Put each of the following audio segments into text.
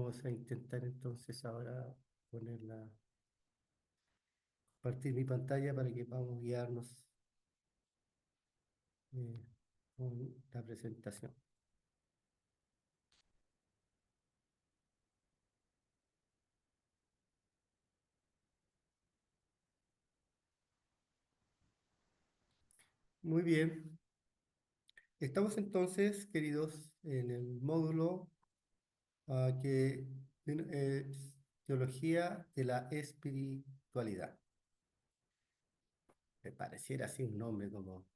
Vamos a intentar entonces ahora ponerla, compartir mi pantalla para que podamos guiarnos eh, con la presentación. Muy bien. Estamos entonces, queridos, en el módulo que es teología de la espiritualidad. Me pareciera así un nombre como...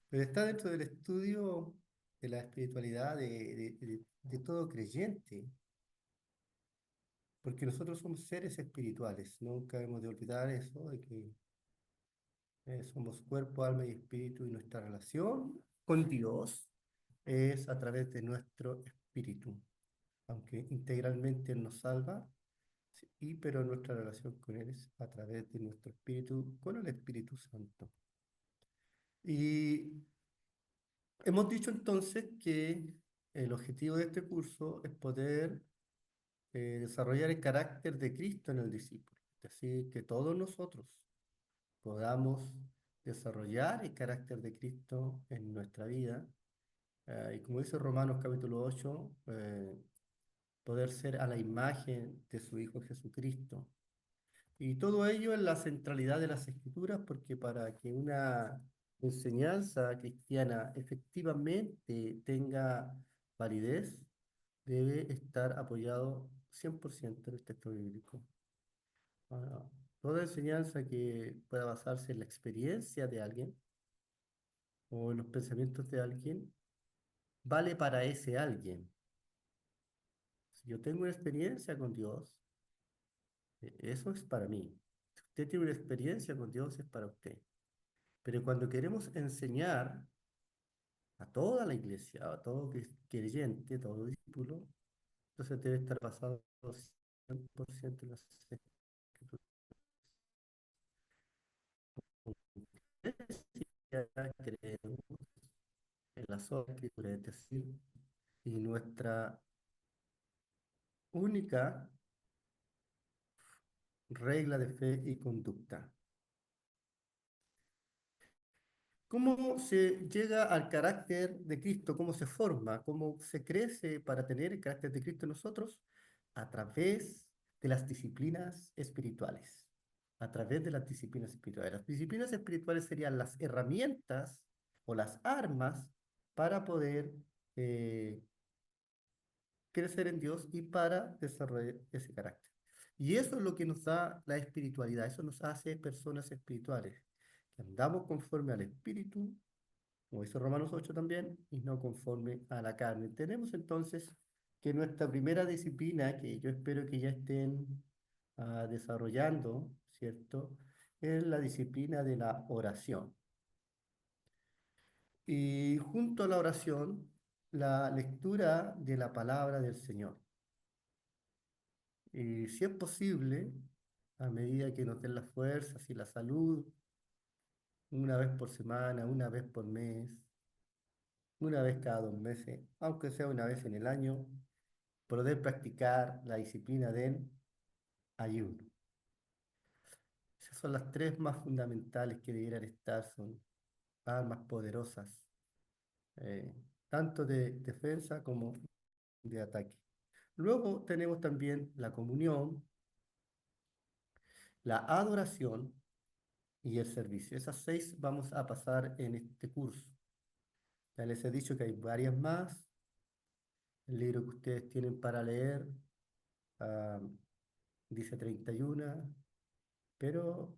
Pero está dentro del estudio de la espiritualidad de todo creyente, porque nosotros somos seres espirituales. Nunca hemos de olvidar eso, de que somos cuerpo, alma y espíritu, y nuestra relación con Dios es a través de nuestro espíritu, aunque integralmente Él nos salva, sí, pero nuestra relación con Él es a través de nuestro espíritu, con el Espíritu Santo. Y hemos dicho entonces que el objetivo de este curso es poder desarrollar el carácter de Cristo en el discípulo, es decir, que todos nosotros podamos desarrollar el carácter de Cristo en nuestra vida. Y como dice Romanos capítulo 8, poder ser a la imagen de su Hijo Jesucristo. Y todo ello en la centralidad de las Escrituras, porque para que una enseñanza cristiana efectivamente tenga validez, debe estar apoyado 100% en el texto bíblico. Ah, toda enseñanza que pueda basarse en la experiencia de alguien o en los pensamientos de alguien, vale para ese alguien. Si yo tengo una experiencia con Dios, eso es para mí. Si usted tiene una experiencia con Dios, es para usted. Pero cuando queremos enseñar a toda la iglesia, a todo creyente, todo discípulo, entonces debe estar basado 100% en las escrituras. Ya creemos en la sola escritura, es decir, y nuestra única regla de fe y conducta. ¿Cómo se llega al carácter de Cristo? ¿Cómo se forma? ¿Cómo se crece para tener el carácter de Cristo en nosotros? A través de las disciplinas espirituales. A través de las disciplinas espirituales. Las disciplinas espirituales serían las herramientas o las armas para poder eh, crecer en Dios y para desarrollar ese carácter. Y eso es lo que nos da la espiritualidad, eso nos hace personas espirituales, que andamos conforme al espíritu, como dice Romanos 8 también, y no conforme a la carne. Tenemos entonces que nuestra primera disciplina, que yo espero que ya estén desarrollando, ¿cierto? Es la disciplina de la oración. Y junto a la oración, la lectura de la palabra del Señor. Y si es posible, a medida que nos den las fuerzas y la salud, una vez por semana, una vez por mes, una vez cada 2 meses, aunque sea una vez en el año, poder practicar la disciplina del ayuno. Esas son las tres más fundamentales que debieran estar, son armas poderosas, eh, tanto de defensa como de ataque. Luego tenemos también la comunión, la adoración y el servicio. Esas 6 vamos a pasar en este curso. Ya les he dicho que hay varias más. El libro que ustedes tienen para leer ah, dice 31, pero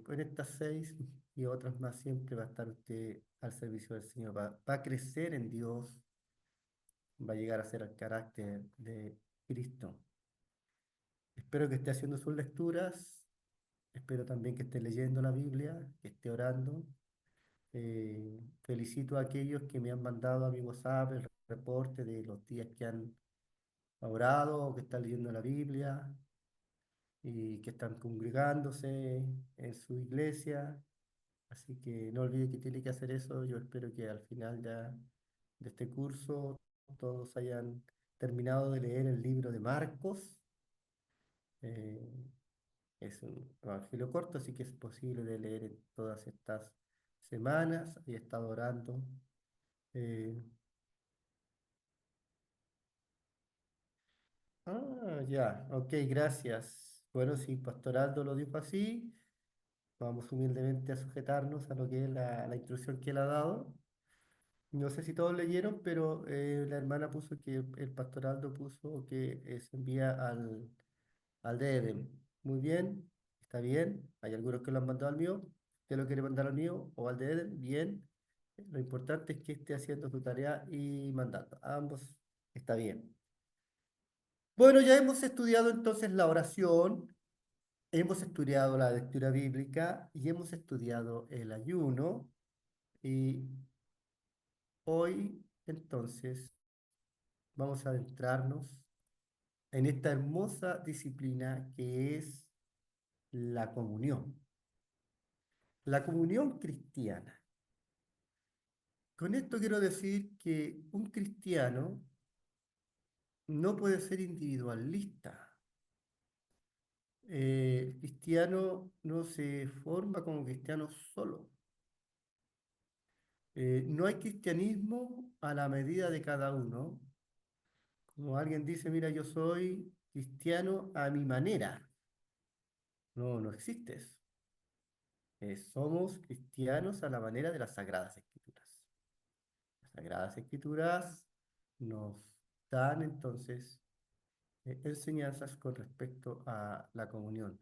con estas 6 y otras más siempre va a estar usted al servicio del Señor. Va a crecer en Dios, va a llegar a ser el carácter de Cristo. Espero que esté haciendo sus lecturas. Espero también que esté leyendo la Biblia, que esté orando. Felicito a aquellos que me han mandado a mi WhatsApp el reporte de los días que han orado o que están leyendo la Biblia y que están congregándose en su iglesia. Así que no olvide que tiene que hacer eso. Yo espero que al final ya de este curso todos hayan terminado de leer el libro de Marcos. eh, es un evangelio corto, así que es posible de leer en todas estas semanas. He estado orando. eh, ya, ok, gracias. Bueno, si Pastor Aldo lo dijo así, vamos humildemente a sujetarnos a lo que es la instrucción que él ha dado. No sé si todos leyeron, pero la hermana puso que el Pastor Aldo puso que se envía al de Eden. Muy bien, está bien. Hay algunos que lo han mandado al mío. ¿Usted lo quiere mandar al mío o al de Eden? Bien. Lo importante es que esté haciendo su tarea y mandando. Ambos está bien. Bueno, ya hemos estudiado entonces la oración, hemos estudiado la lectura bíblica y hemos estudiado el ayuno. Y hoy entonces vamos a adentrarnos en esta hermosa disciplina que es la comunión. La comunión cristiana. Con esto quiero decir que un cristiano no puede ser individualista. El cristiano no se forma como cristiano solo. No hay cristianismo a la medida de cada uno. Como alguien dice, mira, yo soy cristiano a mi manera. No, no existe eso. Somos cristianos a la manera de las Sagradas Escrituras. Las Sagradas Escrituras nos dan entonces enseñanzas con respecto a la comunión.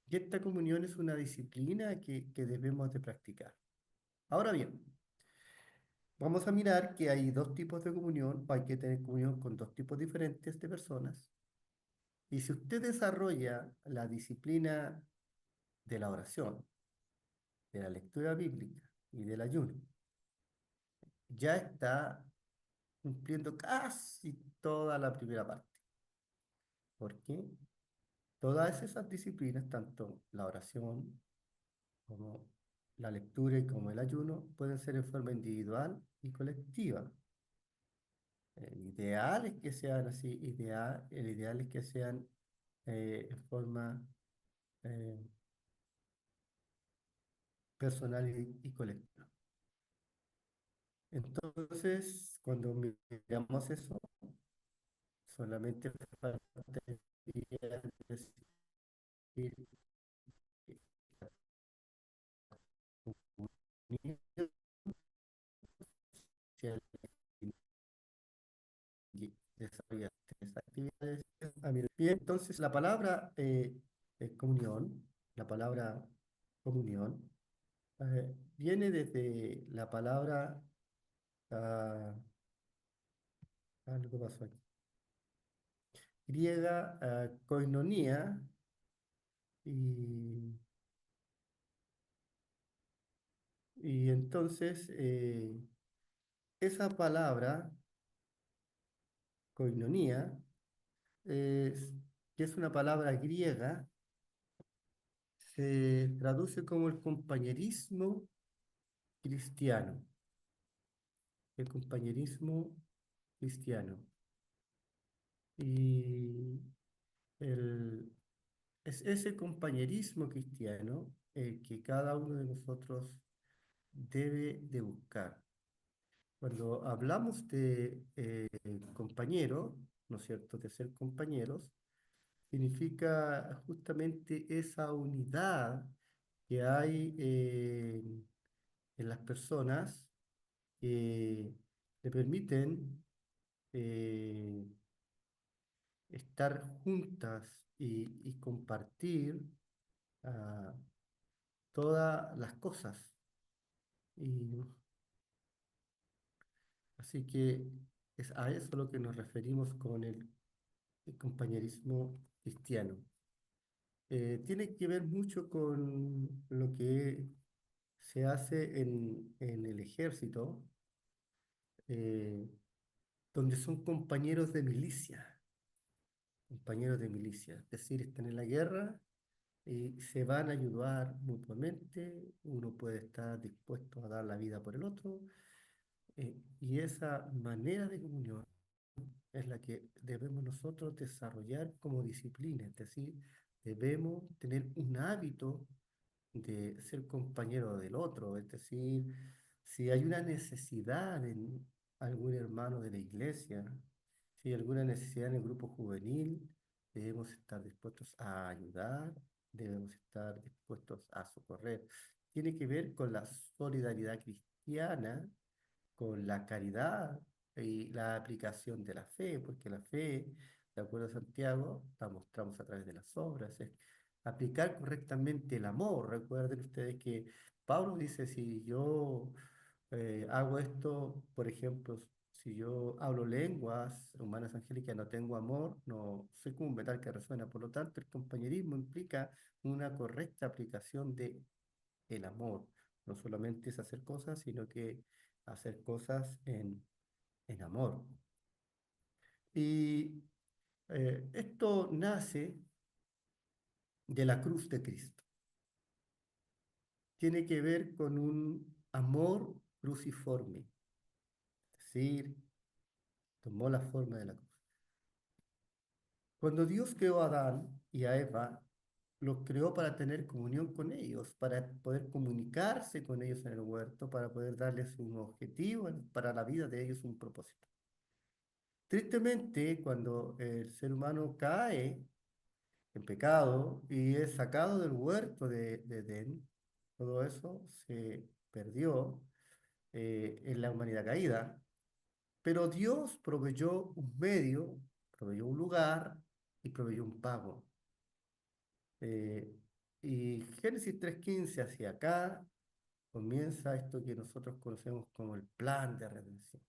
Y esta comunión es una disciplina que debemos de practicar. Ahora bien, vamos a mirar que hay dos tipos de comunión, o hay que tener comunión con dos tipos diferentes de personas. Y si usted desarrolla la disciplina de la oración, de la lectura bíblica y del ayuno, ya está cumpliendo casi toda la primera parte. ¿Por qué? Todas esas disciplinas, tanto la oración como la lectura y como el ayuno, pueden ser en forma individual y colectiva. El ideal es que sean así, el ideal es que sean en forma eh, personal y colectiva. Entonces, cuando miramos eso, solamente faltaría decir que unir si alguien desarrolla estas actividades. Bien, entonces la palabra comunión, la palabra comunión, viene desde la palabra, ah, algo pasó aquí, griega, koinonia, y, y entonces esa palabra, koinonia, es, que es una palabra griega, se traduce como el compañerismo cristiano, el compañerismo cristiano. Y el, es ese compañerismo cristiano el que cada uno de nosotros debe de buscar. Cuando hablamos de compañero, ¿no es cierto?, de ser compañeros, significa justamente esa unidad que hay en las personas que le permiten eh, estar juntas y compartir ah, todas las cosas. Y así que es a eso lo que nos referimos con el compañerismo cristiano. Tiene que ver mucho con lo que se hace en el ejército, eh, donde son compañeros de milicia, es decir, están en la guerra y se van a ayudar mutuamente, uno puede estar dispuesto a dar la vida por el otro, y esa manera de comunión es la que debemos nosotros desarrollar como disciplina, es decir, debemos tener un hábito de ser compañero del otro, es decir, si hay una necesidad en algún hermano de la iglesia, si hay alguna necesidad en el grupo juvenil, debemos estar dispuestos a ayudar, debemos estar dispuestos a socorrer. Tiene que ver con la solidaridad cristiana, con la caridad y la aplicación de la fe, porque la fe, de acuerdo a Santiago, la mostramos a través de las obras, es aplicar correctamente el amor. Recuerden ustedes que Pablo dice, si yo hago esto, por ejemplo, si yo hablo lenguas humanas angélicas, no tengo amor, no soy como un metal que resuena. Por lo tanto, el compañerismo implica una correcta aplicación de el amor. No solamente es hacer cosas, sino que hacer cosas en amor. Y esto nace de la cruz de Cristo. Tiene que ver con un amor cruciforme, es decir, tomó la forma de la cruz. Cuando Dios creó a Adán y a Eva, los creó para tener comunión con ellos, para poder comunicarse con ellos en el huerto, para poder darles un objetivo, para la vida de ellos un propósito. Tristemente, cuando el ser humano cae en pecado y es sacado del huerto de Edén, todo eso se perdió en la humanidad caída, pero Dios proveyó un medio, proveyó un lugar y proveyó un pago. Eh, y Génesis 3:15 hacia acá comienza esto que nosotros conocemos como el plan de redención,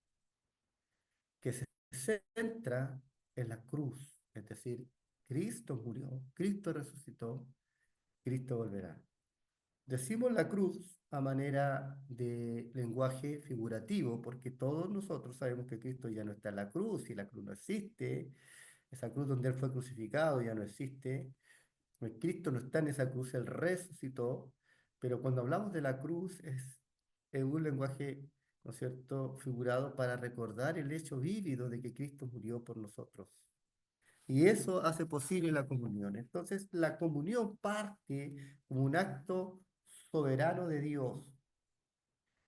que se centra en la cruz, es decir, Cristo murió, Cristo resucitó, Cristo volverá. Decimos la cruz a manera de lenguaje figurativo, porque todos nosotros sabemos que Cristo ya no está en la cruz y la cruz no existe, esa cruz donde Él fue crucificado ya no existe, Cristo no está en esa cruz, Él resucitó, pero cuando hablamos de la cruz es un lenguaje, ¿no es cierto?, figurado para recordar el hecho vívido de que Cristo murió por nosotros. Y eso hace posible la comunión. Entonces, la comunión parte como un acto soberano de Dios.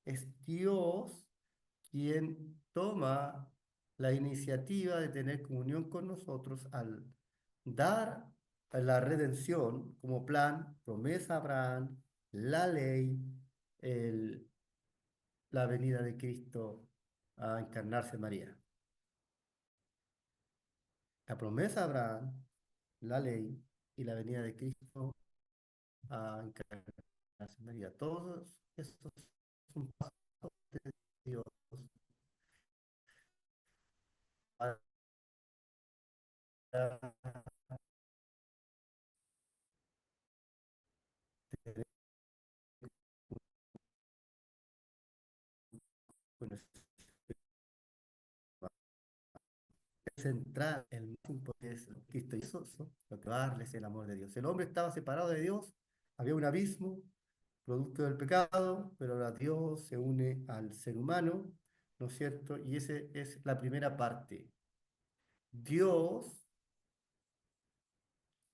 Es Dios quien toma la iniciativa de tener comunión con nosotros al dar la redención como plan, promesa a Abraham, la ley, el- la venida de Cristo a encarnarse en María. La promesa a Abraham, la ley y la venida de Cristo a encarnarse en María. Todos estos son pasos de Dios para tener central, el más importante es Cristo Jesús, ¿no? Lo que va a darles el amor de Dios. El hombre estaba separado de Dios, había un abismo, producto del pecado, pero ahora Dios se une al ser humano, ¿no es cierto? Y esa es la primera parte. Dios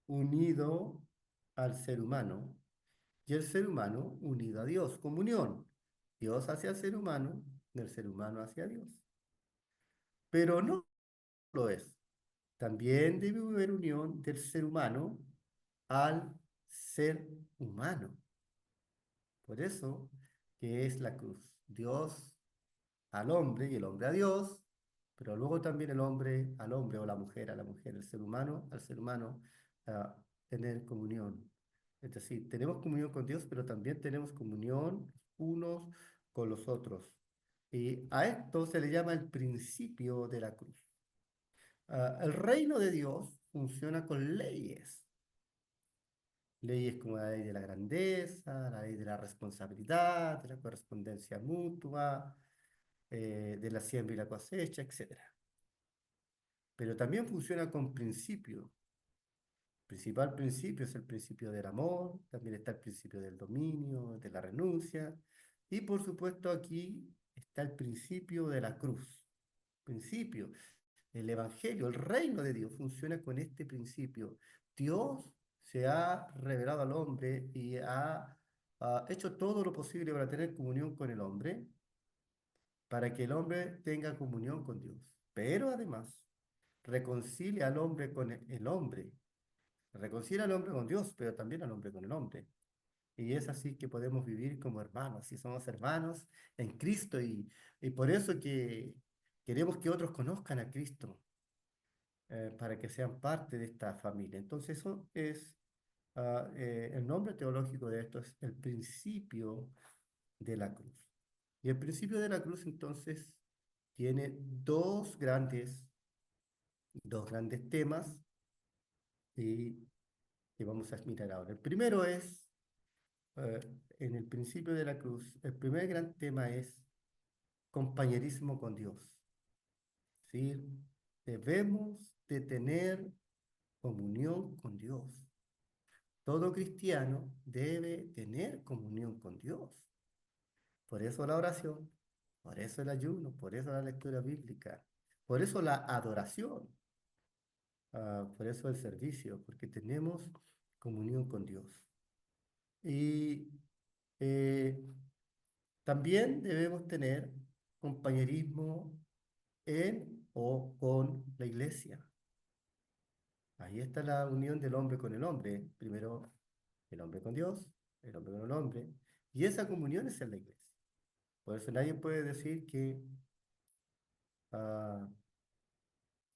unido al ser humano y el ser humano unido a Dios, comunión. Dios hacia el ser humano, del ser humano hacia Dios. Pero no lo es. También debe haber unión del ser humano al ser humano. Por eso que es la cruz. Dios al hombre y el hombre a Dios, pero luego también el hombre al hombre o la mujer a la mujer, el ser humano al ser humano, a tener comunión. Es decir, tenemos comunión con Dios, pero también tenemos comunión unos con los otros. Y a esto se le llama el principio de la cruz. El reino de Dios funciona con leyes. Leyes como la ley de la grandeza, la ley de la responsabilidad, de la correspondencia mutua, de la siembra y la cosecha, etcétera. Pero también funciona con principios. El principal principio es el principio del amor, también está el principio del dominio, de la renuncia, y por supuesto aquí está el principio de la cruz. Principio. el Evangelio, el reino de Dios, funciona con este principio. Dios se ha revelado al hombre y ha hecho todo lo posible para tener comunión con el hombre, para que el hombre tenga comunión con Dios. Pero además, reconcilia al hombre con el hombre. Reconcilia al hombre con Dios, pero también al hombre con el hombre. Y es así que podemos vivir como hermanos, y somos hermanos en Cristo, y por eso que queremos que otros conozcan a Cristo, para que sean parte de esta familia. Entonces eso es, el nombre teológico de esto es el principio de la cruz. Y el principio de la cruz entonces tiene dos grandes temas, y, que vamos a mirar ahora. El primero es, eh, en el principio de la cruz, el primer gran tema es compañerismo con Dios. ¿Sí? Debemos de tener comunión con Dios. Todo cristiano debe tener comunión con Dios. Por eso la oración, por eso el ayuno, por eso la lectura bíblica, por eso la adoración, por eso el servicio, porque tenemos comunión con Dios. Y eh, también debemos tener compañerismo en o con la iglesia. Ahí está la unión del hombre con el hombre. Primero el hombre con Dios, el hombre con el hombre. Y esa comunión es en la iglesia. Por eso nadie puede decir que ah,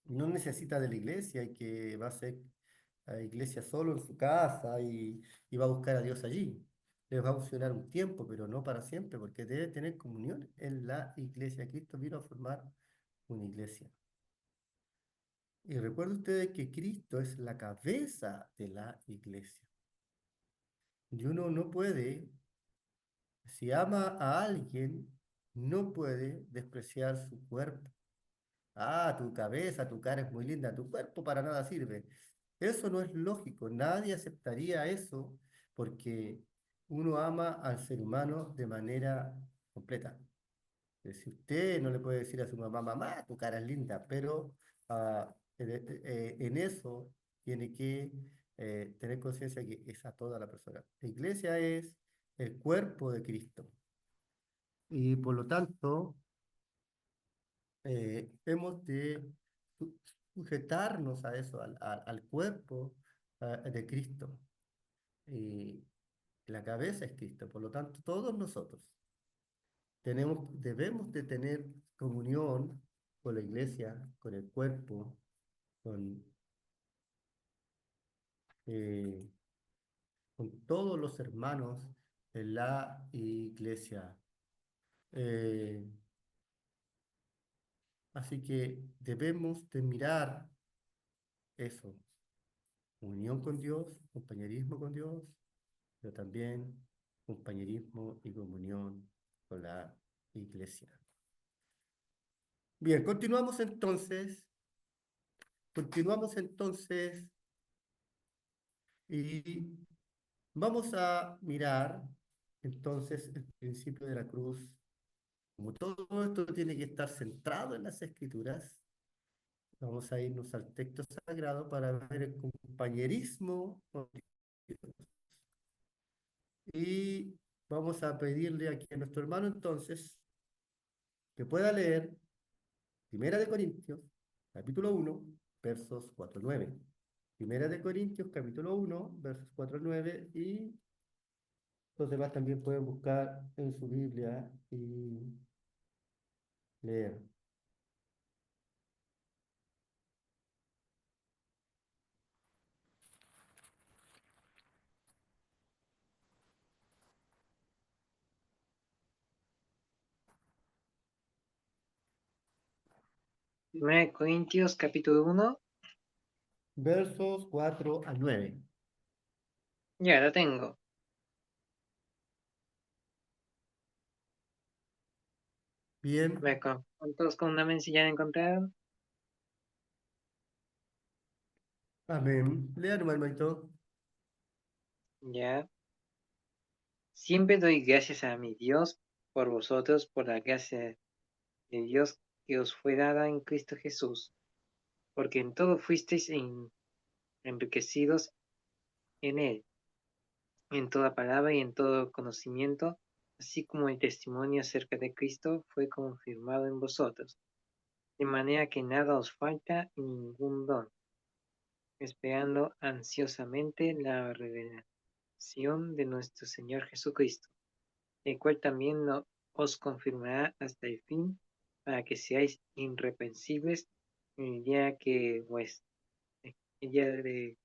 no necesita de la iglesia y que va a ser iglesia solo en su casa y va a buscar a Dios allí. Les va a funcionar un tiempo, pero no para siempre, porque debe tener comunión en la iglesia. Cristo vino a formar una iglesia. Y recuerden ustedes que Cristo es la cabeza de la iglesia. Y uno no puede, si ama a alguien, no puede despreciar su cuerpo. Ah, tu cabeza, tu cara es muy linda, tu cuerpo para nada sirve. Eso no es lógico, nadie aceptaría eso porque uno ama al ser humano de manera completa. Si usted no le puede decir a su mamá, mamá, tu cara es linda, pero en eso tiene que tener conciencia que es a toda la persona. La iglesia es el cuerpo de Cristo y por lo tanto hemos de su- sujetarnos a eso, al cuerpo de Cristo. Y la cabeza es Cristo, por lo tanto todos nosotros debemos de tener comunión con la iglesia, con el cuerpo, con, eh, con todos los hermanos de la iglesia. Eh, Así que debemos de mirar eso, unión con Dios, compañerismo con Dios, pero también compañerismo y comunión con la iglesia. Bien, continuamos entonces y vamos a mirar entonces el principio de la cruz. Como todo esto tiene que estar centrado en las escrituras, vamos a irnos al texto sagrado para ver el compañerismo con Dios. Y vamos a pedirle aquí a nuestro hermano entonces que pueda leer Primera de Corintios, capítulo 1, versos 4 al 9. Primera de Corintios, capítulo 1, versos 4 al 9, y los demás también pueden buscar en su Biblia y leer. Primera de Corintios capítulo 1, Versos 4 al 9. ya la tengo. Bien, Con todos con una mencilla de encontrar. amén. Lea nomás, hermanito. Ya. Siempre doy gracias a mi Dios por vosotros, por la gracia de Dios que os fue dada en Cristo Jesús, porque en todo fuisteis enriquecidos en él, en toda palabra y en todo conocimiento, así como el testimonio acerca de Cristo fue confirmado en vosotros, de manera que nada os falta ningún don, esperando ansiosamente la revelación de nuestro Señor Jesucristo, el cual también os confirmará hasta el fin, para que seáis irreprensibles en el día el día de,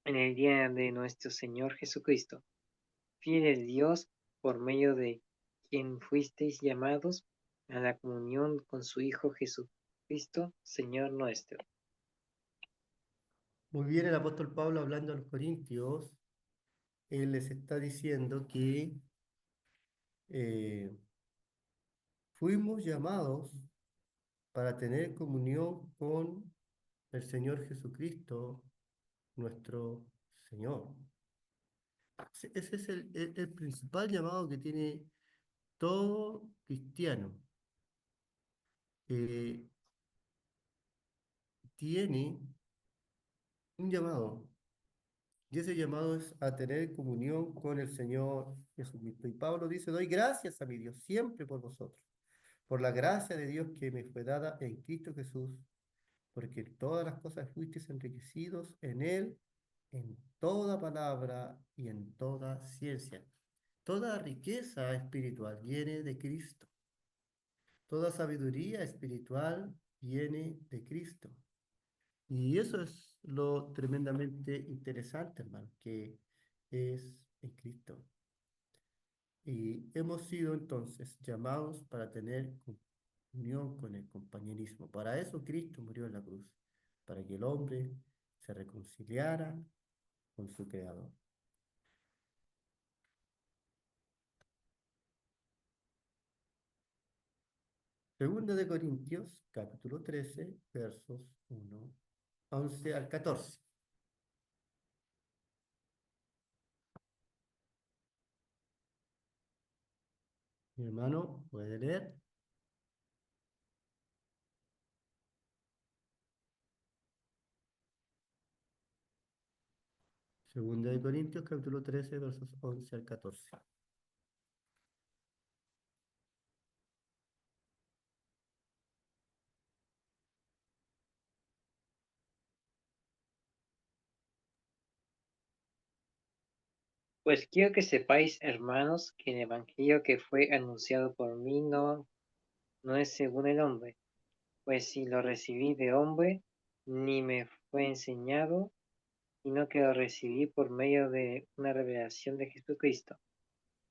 en el día de nuestro Señor Jesucristo. Fiel es Dios, por medio de quien fuisteis llamados a la comunión con su Hijo Jesucristo, Señor nuestro. Muy bien, el apóstol Pablo hablando a los corintios, él les está diciendo que eh, fuimos llamados para tener comunión con el Señor Jesucristo, nuestro Señor. Ese es el principal llamado que tiene todo cristiano. Eh, Tiene un llamado, y ese llamado es a tener comunión con el Señor Jesucristo. Y Pablo dice, doy gracias a mi Dios siempre por vosotros, por la gracia de Dios que me fue dada en Cristo Jesús, porque en todas las cosas fuisteis enriquecidos en Él, en toda palabra y en toda ciencia. Toda riqueza espiritual viene de Cristo. Toda sabiduría espiritual viene de Cristo. Y eso es lo tremendamente interesante, hermano, que es en Cristo. Y hemos sido entonces llamados para tener unión con el compañerismo. Para eso Cristo murió en la cruz, para que el hombre se reconciliara con su Creador. Segunda de Corintios, capítulo 13, versos 11 al 14. Mi hermano puede leer. Segunda de Corintios, capítulo 13, versos 11 al 14. Pues quiero que sepáis, hermanos, que el evangelio que fue anunciado por mí no es según el hombre, pues si lo recibí de hombre, ni me fue enseñado, sino que lo recibí por medio de una revelación de Jesucristo,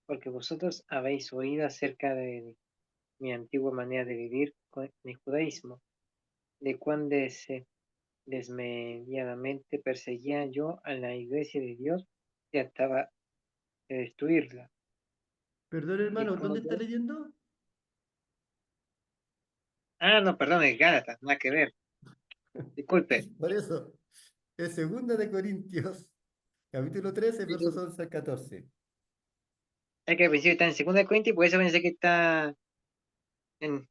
porque vosotros habéis oído acerca de mi antigua manera de vivir en el judaísmo, de cuán desmedidamente perseguía yo a la iglesia de Dios y trataba de destruirla. Perdón, Y hermano, como ¿dónde está yo... leyendo? No, perdón, es Gálatas, nada que ver. Disculpe. Por eso, es segunda de Corintios, capítulo 13, versos 11 al 14. Es que al principio está en segunda cuenta y por eso pensé que está en,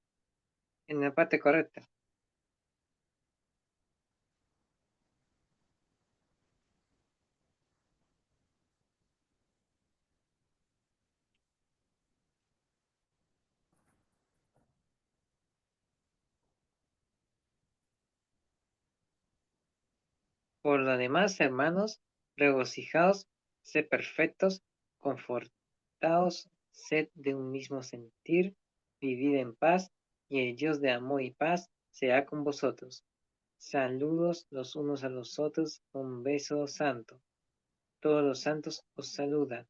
en la parte correcta. Por lo demás, hermanos, regocijaos, sed perfectos, confortaos, sed de un mismo sentir, vivid en paz, y el Dios de amor y paz sea con vosotros. Saludos los unos a los otros, un beso santo. Todos los santos os saludan.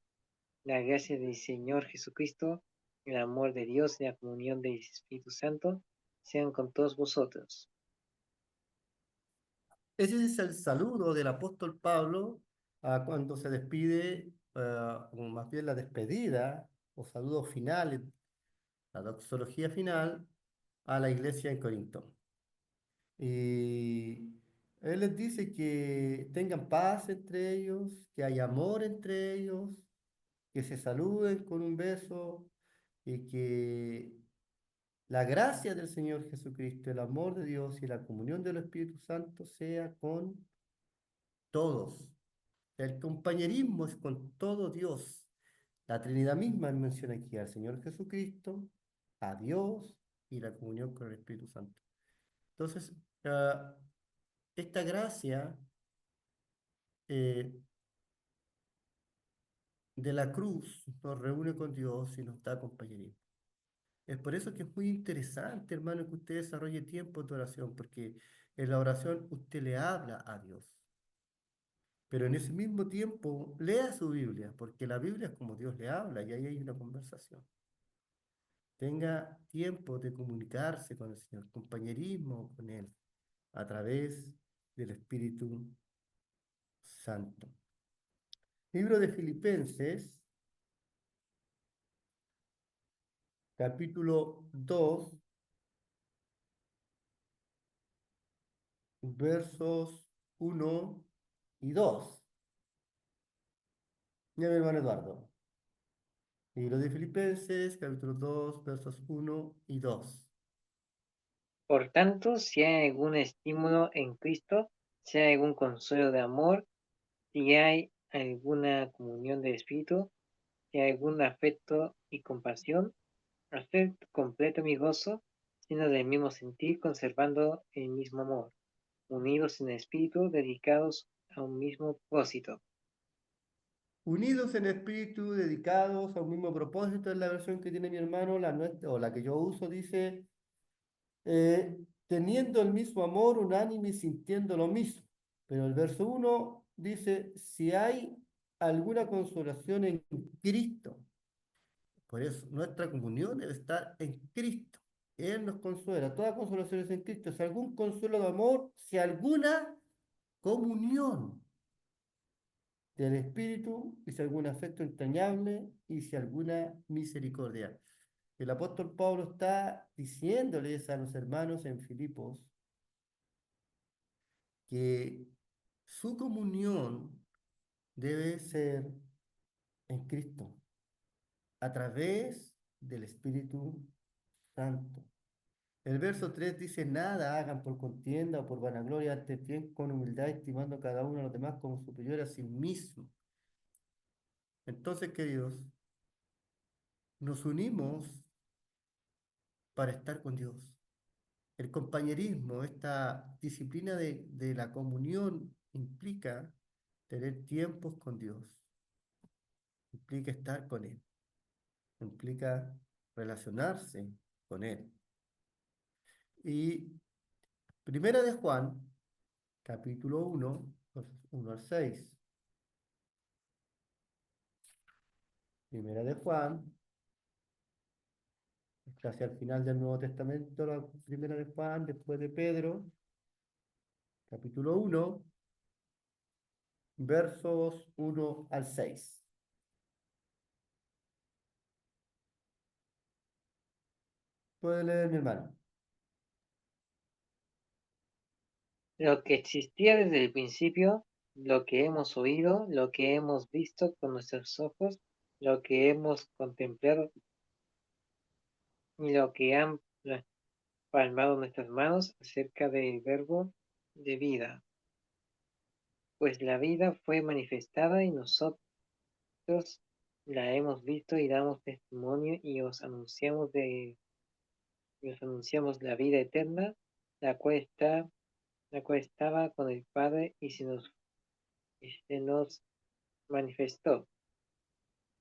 La gracia del Señor Jesucristo, el amor de Dios y la comunión del Espíritu Santo sean con todos vosotros. Ese es el saludo del apóstol Pablo cuando se despide, o más bien la despedida o saludo final, la doxología final a la iglesia en Corinto. Y él les dice que tengan paz entre ellos, que hay amor entre ellos, que se saluden con un beso y que La gracia del Señor Jesucristo, el amor de Dios y la comunión del Espíritu Santo sea con todos. El compañerismo es con todo Dios. La Trinidad misma menciona aquí al Señor Jesucristo, a Dios y la comunión con el Espíritu Santo. Entonces, esta gracia eh, de la cruz nos reúne con Dios y nos da compañerismo. Es por eso que es muy interesante, hermano, que usted desarrolle tiempo de oración, porque en la oración usted le habla a Dios. Pero en ese mismo tiempo lea su Biblia, porque la Biblia es como Dios le habla y ahí hay una conversación. Tenga tiempo de comunicarse con el Señor, compañerismo con Él, a través del Espíritu Santo. Libro de Filipenses, capítulo 2, versos 1 y 2. Ya mi hermano Eduardo. Libro de Filipenses, capítulo 2, versos 1 y 2. Por tanto, si hay algún estímulo en Cristo, si hay algún consuelo de amor, si hay alguna comunión de espíritu, si hay algún afecto y compasión, hacer completo mi gozo, siendo del mismo sentir, conservando el mismo amor, unidos en espíritu, dedicados a un mismo propósito. Unidos en espíritu, dedicados a un mismo propósito, es la versión que tiene mi hermano, la nuestra, o la que yo uso, dice, teniendo el mismo amor, unánime y sintiendo lo mismo. Pero el verso 1 dice, si hay alguna consolación en Cristo. Por eso, nuestra comunión debe estar en Cristo. Él nos consuela. Toda consolación es en Cristo. Si algún consuelo de amor, si alguna comunión del Espíritu, y si algún afecto entrañable, y si alguna misericordia. El apóstol Pablo está diciéndoles a los hermanos en Filipos que su comunión debe ser en Cristo, a través del Espíritu Santo. El verso 3 dice, nada hagan por contienda o por vanagloria, antes bien con humildad, estimando cada uno a los demás como superior a sí mismo. Entonces, queridos, nos unimos para estar con Dios. El compañerismo, esta disciplina de la comunión implica tener tiempos con Dios, implica estar con Él, implica relacionarse con Él. Y Primera de Juan, capítulo 1, versos 1 al 6. Primera de Juan, casi al final del Nuevo Testamento, la Primera de Juan, después de Pedro, capítulo 1, versos 1 al 6. Puede leer mi hermano. Lo que existía desde el principio, lo que hemos oído, lo que hemos visto con nuestros ojos, lo que hemos contemplado y lo que han palmado nuestras manos acerca del verbo de vida. Pues la vida fue manifestada y nosotros la hemos visto y damos testimonio y os anunciamos la vida eterna, la cual estaba con el Padre y se nos manifestó.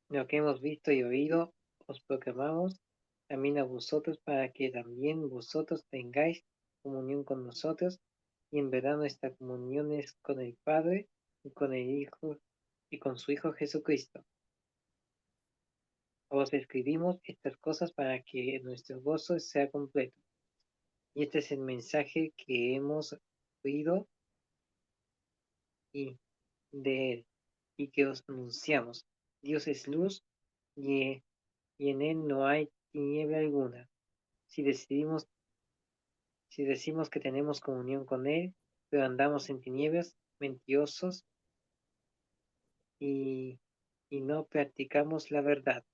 Lo que hemos visto y oído os proclamamos también a vosotros, para que también vosotros tengáis comunión con nosotros, y en verdad nuestra comunión es con el Padre y con el Hijo y con su Hijo Jesucristo. Os escribimos estas cosas para que nuestro gozo sea completo. Y este es el mensaje que hemos oído y de él, y que os anunciamos. Dios es luz y en él no hay tiniebla alguna. Si decidimos, si decimos que tenemos comunión con él, pero andamos en tinieblas, mentirosos y, y no practicamos la verdad.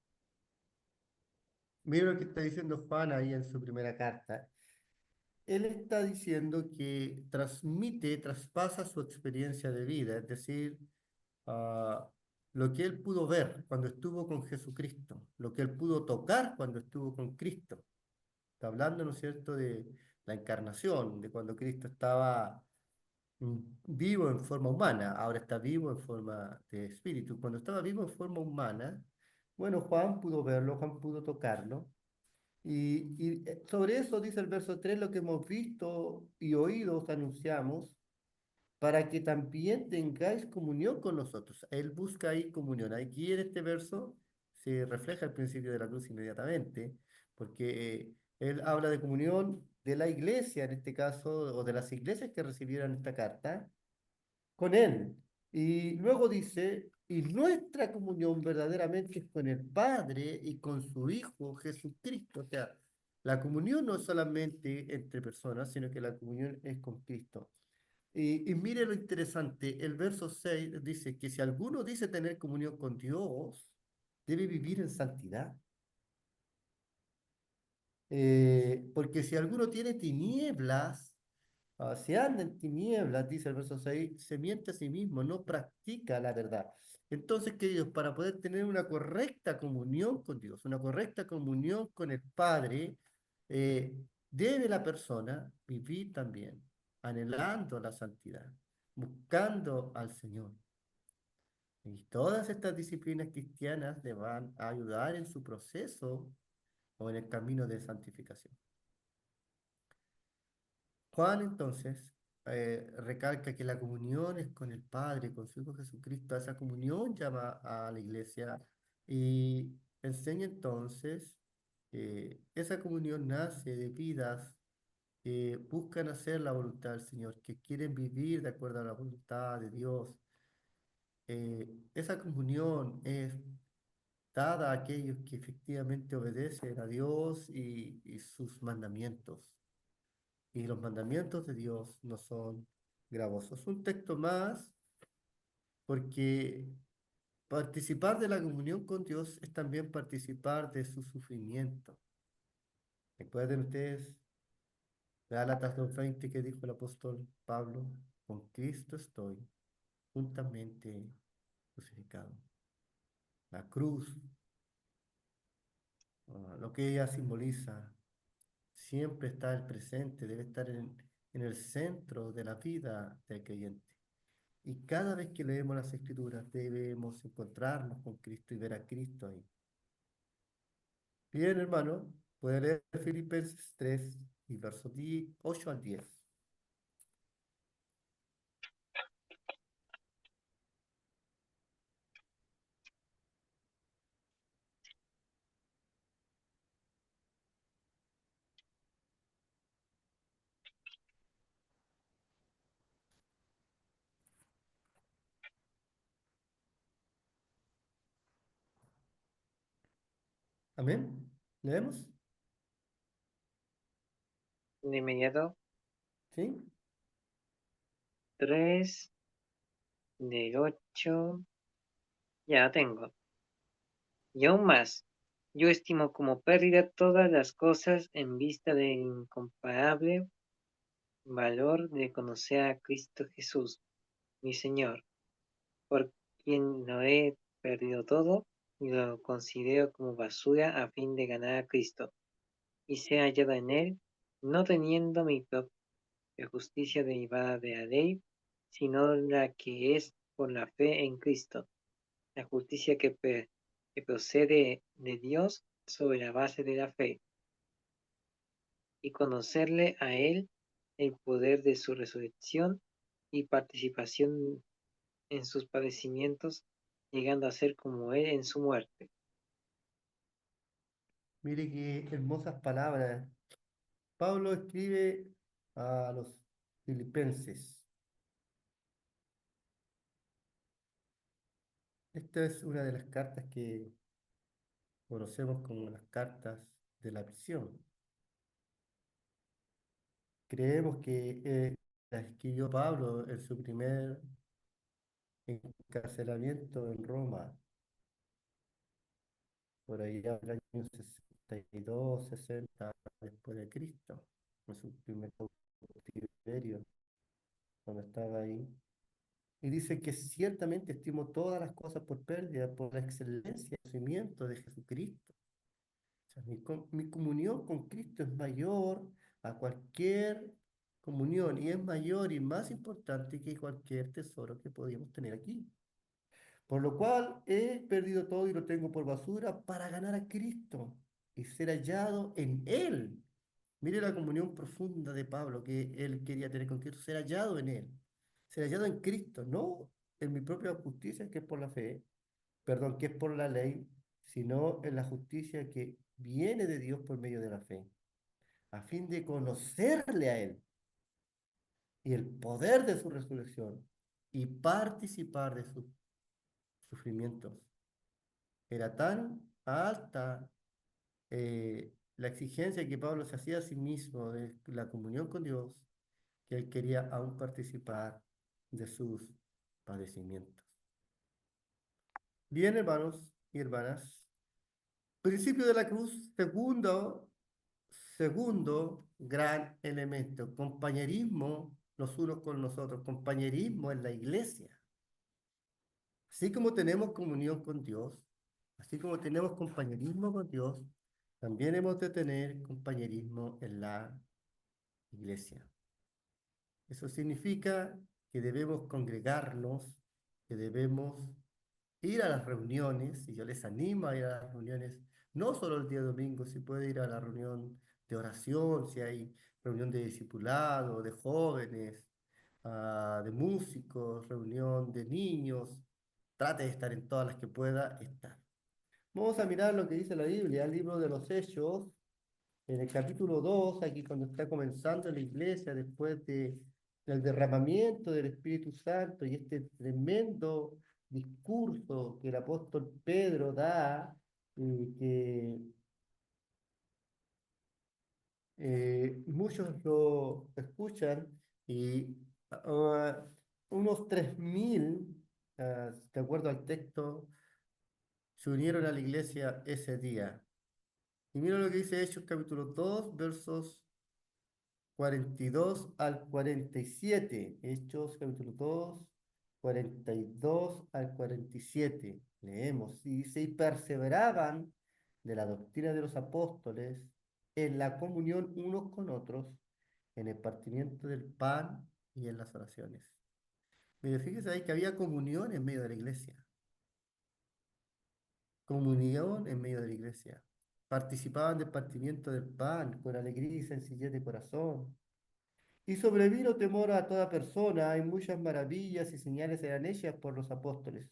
Mira lo que está diciendo Juan ahí en su primera carta. Él está diciendo que transmite, traspasa su experiencia de vida, es decir, ah, lo que él pudo ver cuando estuvo con Jesucristo, lo que él pudo tocar cuando estuvo con Cristo. Está hablando, ¿no es cierto?, de la encarnación, de cuando Cristo estaba vivo en forma humana, ahora está vivo en forma de espíritu. Cuando estaba vivo en forma humana, bueno, Juan pudo verlo, Juan pudo tocarlo. Y sobre eso dice el verso 3 lo que hemos visto y oído os anunciamos, para que también tengáis comunión con nosotros. Él busca ahí comunión. Aquí en este verso se refleja el principio de la cruz inmediatamente, porque él habla de comunión de la iglesia, en este caso, o de las iglesias que recibieron esta carta, con Él. Y luego dice, y nuestra comunión verdaderamente es con el Padre y con su Hijo Jesucristo. O sea, la comunión no es solamente entre personas, sino que la comunión es con Cristo. Y mire lo interesante, el verso 6 dice que si alguno dice tener comunión con Dios, debe vivir en santidad. Porque si alguno tiene tinieblas, se anda en tinieblas, dice el verso 6, se miente a sí mismo, no practica la verdad. Entonces, queridos, para poder tener una correcta comunión con Dios, una correcta comunión con el Padre, eh, debe la persona vivir también anhelando la santidad, buscando al Señor. Y todas estas disciplinas cristianas le van a ayudar en su proceso o en el camino de santificación. Juan entonces recalca que la comunión es con el Padre, con su Hijo Jesucristo. A esa comunión llama a la iglesia y enseña entonces que esa comunión nace de vidas que buscan hacer la voluntad del Señor, que quieren vivir de acuerdo a la voluntad de Dios. Esa comunión es dada a aquellos que efectivamente obedecen a Dios y sus mandamientos. Y los mandamientos de Dios no son gravosos. Un texto más, porque participar de la comunión con Dios es también participar de su sufrimiento. Recuerden ustedes, Gálatas 2:20 que dijo el apóstol Pablo, con Cristo estoy juntamente crucificado. La cruz, lo que ella simboliza, siempre está el presente, debe estar en el centro de la vida del creyente. Y cada vez que leemos las Escrituras debemos encontrarnos con Cristo y ver a Cristo ahí. Bien, hermano, puede leer Filipenses 3 y versos 8 al 10. Amén. ¿Leemos? De inmediato, ¿Sí? 3 del 8, ya tengo. Y aún más, yo estimo como pérdida todas las cosas en vista del incomparable valor de conocer a Cristo Jesús, mi Señor, por quien lo he perdido todo y lo considero como basura a fin de ganar a Cristo y ser hallado en él, no teniendo mi propia justicia derivada de la ley, sino la que es por la fe en Cristo, la justicia que procede de Dios sobre la base de la fe, y conocerle a Él, el poder de su resurrección y participación en sus padecimientos, llegando a ser como Él en su muerte. Mire qué hermosas palabras. Pablo escribe a los filipenses. Esta es una de las cartas que conocemos como las cartas de la visión. Creemos que la escribió Pablo en su primer encarcelamiento en Roma, por allá en el año 52, 60 después de Cristo, en su primer cautiverio, cuando estaba ahí. Y dice que ciertamente estimo todas las cosas por pérdida, por la excelencia y conocimiento de Jesucristo. O sea, mi comunión con Cristo es mayor a cualquier comunión y es mayor y más importante que cualquier tesoro que podíamos tener aquí. Por lo cual he perdido todo y lo tengo por basura para ganar a Cristo y ser hallado en Él. Mire la comunión profunda de Pablo que él quería tener con Cristo, ser hallado en Él, ser hallado en Cristo, no en mi propia justicia que es por la fe, perdón, que es por la ley, sino en la justicia que viene de Dios por medio de la fe, a fin de conocerle a Él y el poder de su resurrección y participar de sus sufrimientos. Era tan alta la exigencia que Pablo se hacía a sí mismo de la comunión con Dios, que él quería aún participar de sus padecimientos. Bien, hermanos y hermanas, principio de la cruz, segundo gran elemento, compañerismo los unos con los otros, compañerismo en la iglesia. Así como tenemos comunión con Dios, así como tenemos compañerismo con Dios, también hemos de tener compañerismo en la iglesia. Eso significa que debemos congregarnos, que debemos ir a las reuniones, y yo les animo a ir a las reuniones, no solo el día domingo, si puede ir a la reunión de oración, si hay reunión de discipulado, de jóvenes, de músicos, reunión de niños, trate de estar en todas las que pueda estar. Vamos a mirar lo que dice la Biblia, el libro de los Hechos, en el capítulo 2 aquí cuando está comenzando la iglesia, después del derramamiento del Espíritu Santo y este tremendo discurso que el apóstol Pedro da, y que muchos lo escuchan, y ah, unos 3000, de acuerdo al texto, se unieron a la iglesia ese día. Y mira lo que dice Hechos capítulo 2 versos 42 al 47. Hechos capítulo 2, 42 al 47. Leemos, y dice, y perseveraban de la doctrina de los apóstoles en la comunión unos con otros, en el partimiento del pan y en las oraciones. Mire, fíjese ahí que había comunión en medio de la iglesia. Comunión en medio de la iglesia. Participaban del partimiento del pan con alegría y sencillez de corazón. Y sobrevino temor a toda persona, y muchas maravillas y señales eran hechas por los apóstoles.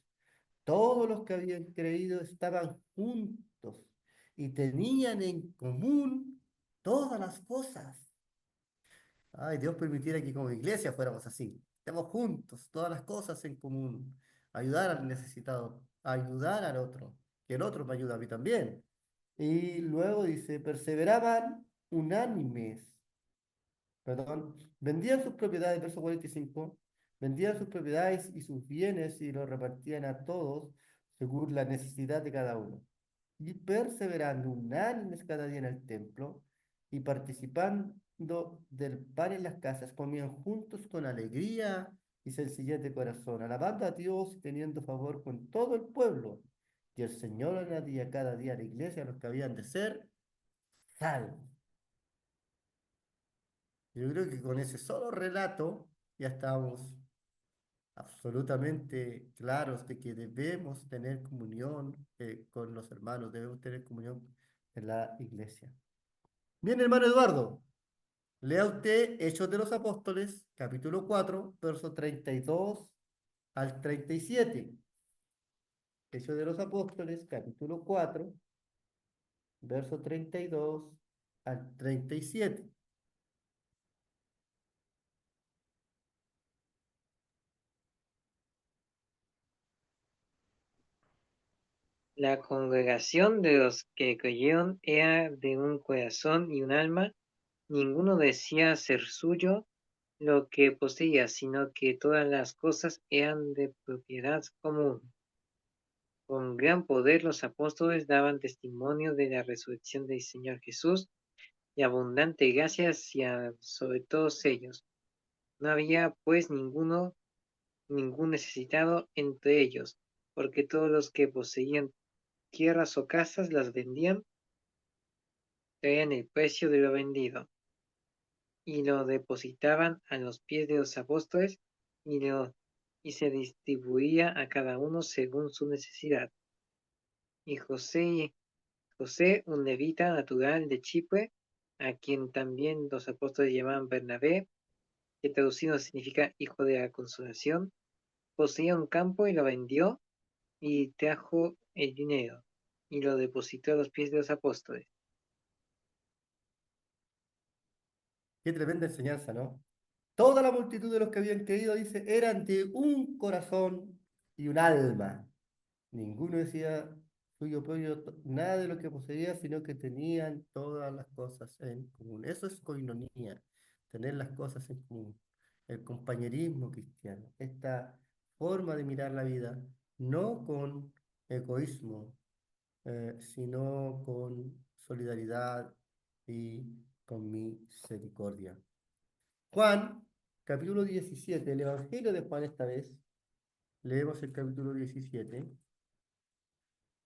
Todos los que habían creído estaban juntos y tenían en común todas las cosas. Ay, Dios permitiera que como iglesia fuéramos así. Estemos juntos, todas las cosas en común. Ayudar al necesitado, ayudar al otro, que el otro me ayuda a mí también. Y luego dice, perseveraban unánimes, perdón, vendían sus propiedades, verso 45, vendían sus propiedades y sus bienes y los repartían a todos según la necesidad de cada uno. Y perseverando unánimes cada día en el templo y participando del pan en las casas, comían juntos con alegría y sencillez de corazón, alabando a Dios, teniendo favor con todo el pueblo. Y el Señor añadía cada día a la iglesia a los que habían de ser salvos. Yo creo que con ese solo relato ya estamos absolutamente claros de que debemos tener comunión con los hermanos, debemos tener comunión en la iglesia. Bien, hermano Eduardo, lea usted Hechos de los Apóstoles, capítulo 4, versos 32 al 37. Hechos de los Apóstoles, capítulo 4, verso 32 al 37. La congregación de los que creyeron era de un corazón y un alma. Ninguno decía ser suyo lo que poseía, sino que todas las cosas eran de propiedad común. Con gran poder los apóstoles daban testimonio de la resurrección del Señor Jesús y abundante gracia hacia sobre todos ellos. No había pues ningún necesitado entre ellos, porque todos los que poseían tierras o casas las vendían, traían el precio de lo vendido y lo depositaban a los pies de los apóstoles y, y se distribuía a cada uno según su necesidad. Y José, un levita natural de Chipre, a quien también los apóstoles llamaban Bernabé, que traducido significa hijo de la consolación, poseía un campo y lo vendió y trajo el dinero y lo depositó a los pies de los apóstoles. Qué tremenda enseñanza, ¿no? Toda la multitud de los que habían creído, dice, eran de un corazón y un alma. Ninguno decía suyo propio nada de lo que poseía, sino que tenían todas las cosas en común. Eso es koinonía, tener las cosas en común. El compañerismo cristiano, esta forma de mirar la vida, no con egoísmo, sino con solidaridad y con misericordia. Juan, capítulo 17, el Evangelio de Juan esta vez, leemos el capítulo 17.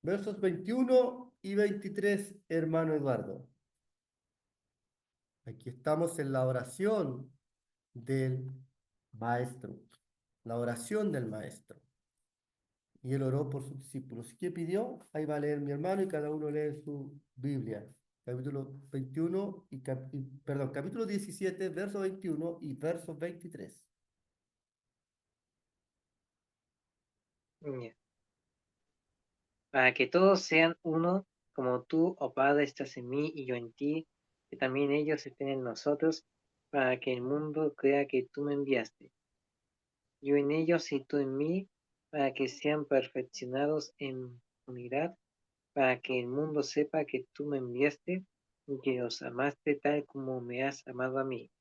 Versos 21 y 23, hermano Eduardo. Aquí estamos en la oración del maestro. La oración del maestro. Y él oró por sus discípulos. ¿Qué pidió? Ahí va a leer mi hermano y cada uno lee su Biblia. Capítulo 21 perdón, capítulo 17, verso 21 y verso 23. Para que todos sean uno, como tú, oh Padre, estás en mí y yo en ti, que también ellos estén en nosotros, para que el mundo crea que tú me enviaste. Yo en ellos y tú en mí, para que sean perfeccionados en unidad, para que el mundo sepa que tú me enviaste y que los amaste tal como me has amado a mí.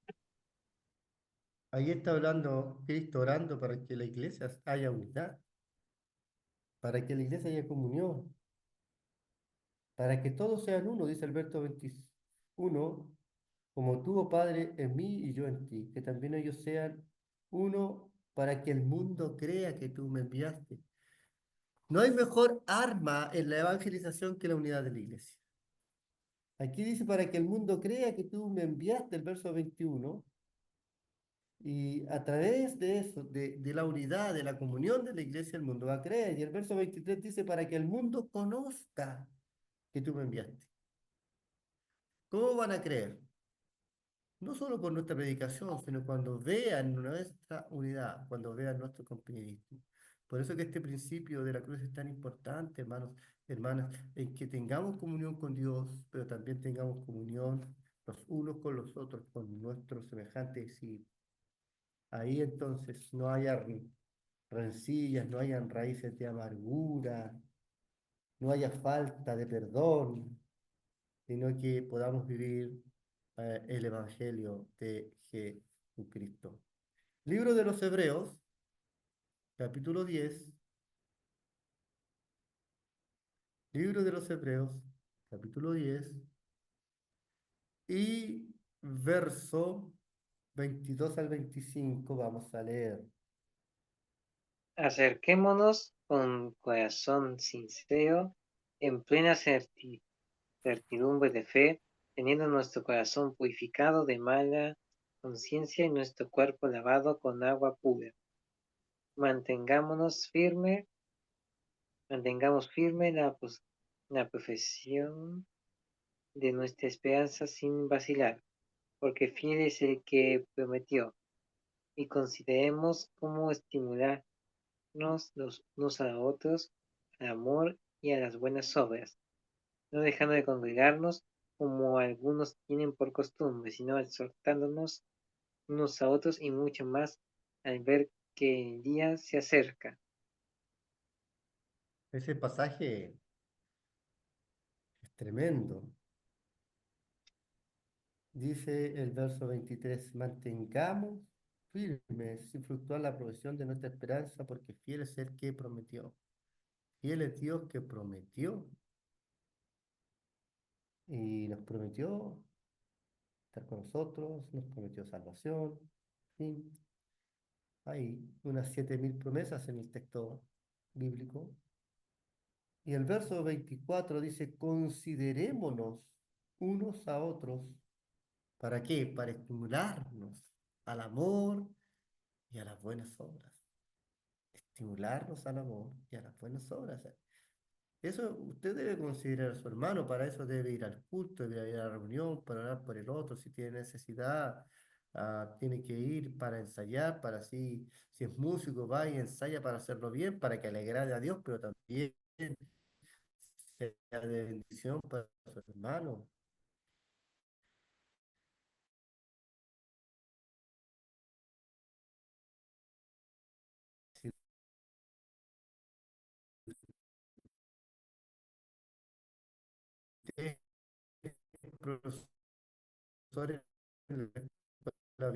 Ahí está hablando Cristo orando para que la iglesia haya unidad, para que la iglesia haya comunión, para que todos sean uno, dice el verso 21, como tú, oh Padre, en mí y yo en ti, que también ellos sean uno para que el mundo crea que tú me enviaste. No hay mejor arma en la evangelización que la unidad de la iglesia. Aquí dice para que el mundo crea que tú me enviaste, el verso 21, y a través de eso, de la unidad, de la comunión de la iglesia, el mundo va a creer. Y el verso 23 dice para que el mundo conozca que tú me enviaste. ¿Cómo van a creer? No solo por nuestra predicación, sino cuando vean nuestra unidad, cuando vean nuestro compañerismo. Por eso que este principio de la cruz es tan importante, hermanos, hermanas, en que tengamos comunión con Dios, pero también tengamos comunión los unos con los otros, con nuestros semejantes, y ahí entonces no haya rencillas, no hayan raíces de amargura, no haya falta de perdón, sino que podamos vivir el Evangelio de Jesucristo. Libro de los Hebreos, capítulo 10. Libro de los Hebreos, capítulo 10 y verso 22 al 25 vamos a leer. Acerquémonos con corazón sincero, en plena certidumbre de fe, teniendo nuestro corazón purificado de mala conciencia y nuestro cuerpo lavado con agua pura. Mantengámonos firme, mantengamos firme la profesión de nuestra esperanza sin vacilar, porque fiel es el que prometió, y consideremos cómo estimularnos los unos a otros al amor y a las buenas obras, no dejando de congregarnos como algunos tienen por costumbre, sino exhortándonos unos a otros y mucho más al ver que el día se acerca. Ese pasaje es tremendo. Dice el verso 23, mantengamos firmes sin fluctuar la provisión de nuestra esperanza, porque fiel es el que prometió. Fiel es Dios que prometió y nos prometió estar con nosotros, nos prometió salvación, en fin, hay unas 7000 promesas en el texto bíblico. Y el verso 24 dice, considerémonos unos a otros. ¿Para qué? Para estimularnos al amor y a las buenas obras. Estimularnos al amor y a las buenas obras. Eso usted debe considerar a su hermano, para eso debe ir al culto, debe ir a la reunión, para orar por el otro, si tiene necesidad, tiene que ir para ensayar, para así, si es músico, va y ensaya para hacerlo bien, para que le agrade a Dios, pero también sea de bendición para su hermano. Si usted es profesor en la escuela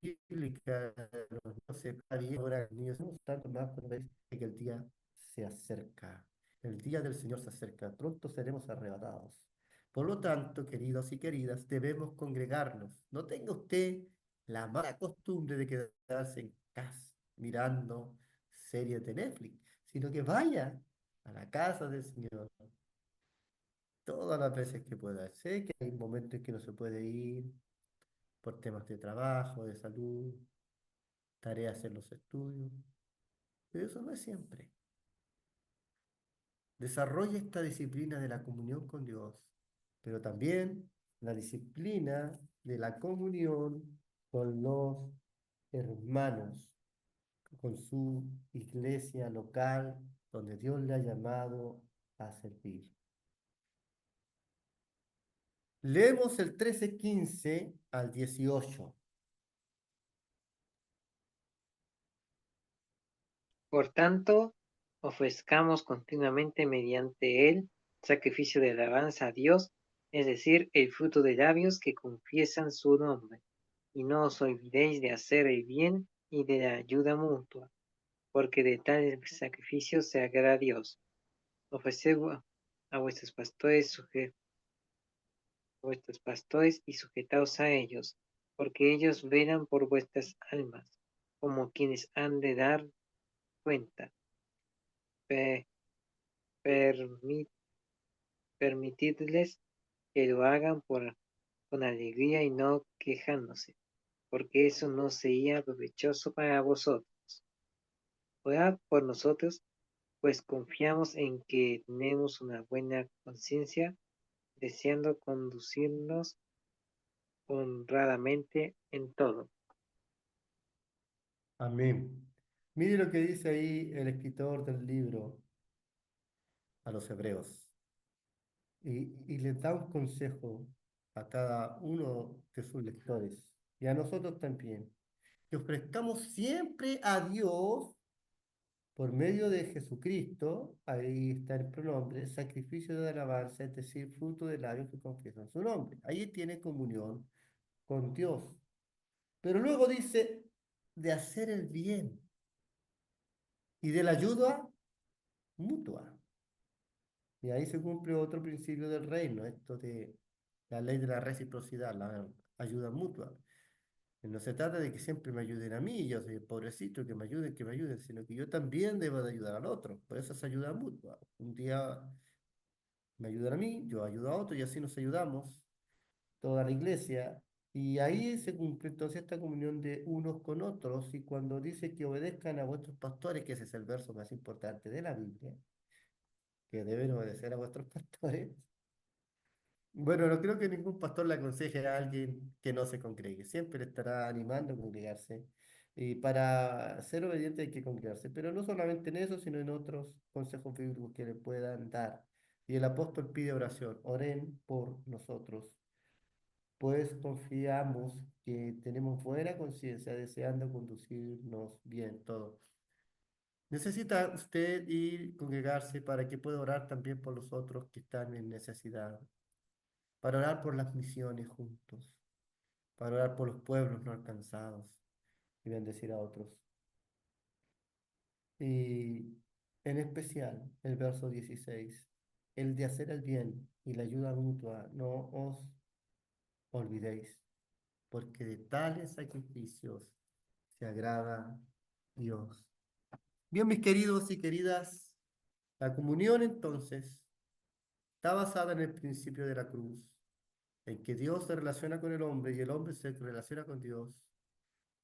bíblica, no sé, ahora niños, somos tanto más cuando veis que el día se acerca. El día del Señor se acerca, pronto seremos arrebatados. Por lo tanto, queridos y queridas, debemos congregarnos. No tenga usted la mala costumbre de quedarse en casa mirando series de Netflix, sino que vaya a la casa del Señor todas las veces que pueda. Sé que hay momentos en que no se puede ir por temas de trabajo, de salud, tareas en los estudios, pero eso no es siempre. Desarrolla esta disciplina de la comunión con Dios, pero también la disciplina de la comunión con los hermanos, con su iglesia local, donde Dios le ha llamado a servir. Leemos el 13:15 al 18. Por tanto, ofrezcamos continuamente mediante él sacrificio de alabanza a Dios, es decir, el fruto de labios que confiesan su nombre. Y no os olvidéis de hacer el bien y de la ayuda mutua, porque de tales sacrificios se agrada a Dios. Ofreced a vuestros pastores y sujetaos a ellos, porque ellos velan por vuestras almas, como quienes han de dar cuenta. Pe- permi- Permitidles que lo hagan con alegría y no quejándose, porque eso no sería provechoso para vosotros. Orad por nosotros, pues confiamos en que tenemos una buena conciencia, deseando conducirnos honradamente en todo. Amén. Mire lo que dice ahí el escritor del libro a los hebreos. Y les da un consejo a cada uno de sus lectores y a nosotros también, que ofrezcamos siempre a Dios por medio de Jesucristo, ahí está el pronombre, sacrificio de alabanza, es decir, fruto de labios que confiesan su nombre. Ahí tiene comunión con Dios. Pero luego dice de hacer el bien y de la ayuda mutua. Y ahí se cumple otro principio del reino, esto de la ley de la reciprocidad, la ayuda mutua. No se trata de que siempre me ayuden a mí, yo soy el pobrecito, que me ayuden, sino que yo también debo de ayudar al otro. Por eso es ayuda mutua. Un día me ayudan a mí, yo ayudo a otro y así nos ayudamos, toda la iglesia. Y ahí se cumple entonces esta comunión de unos con otros. Y cuando dice que obedezcan a vuestros pastores, que ese es el verso más importante de la Biblia, que deben obedecer a vuestros pastores. Bueno, no creo que ningún pastor le aconseje a alguien que no se congregue. Siempre le estará animando a congregarse. Y para ser obediente hay que congregarse. Pero no solamente en eso, sino en otros consejos bíblicos que le puedan dar. Y el apóstol pide oración. Oren por nosotros, pues confiamos que tenemos buena conciencia, deseando conducirnos bien todo. Necesita usted ir congregarse para que pueda orar también por los otros que están en necesidad, para orar por las misiones juntos, para orar por los pueblos no alcanzados y bendecir a otros. Y En especial el verso 16, el de hacer el bien y la ayuda mutua, no os olvidéis, porque de tales sacrificios se agrada Dios. Bien, mis queridos y queridas, la comunión entonces está basada en el principio de la cruz, en que Dios se relaciona con el hombre y el hombre se relaciona con Dios,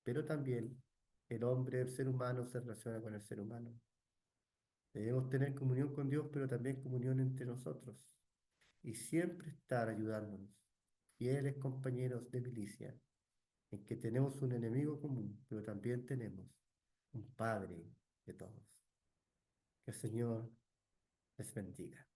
pero también el hombre, el ser humano, se relaciona con el ser humano. Debemos tener comunión con Dios, pero también comunión entre nosotros y siempre estar ayudándonos, fieles compañeros de milicia, en que tenemos un enemigo común, pero también tenemos un Padre de todos. Que el Señor les bendiga.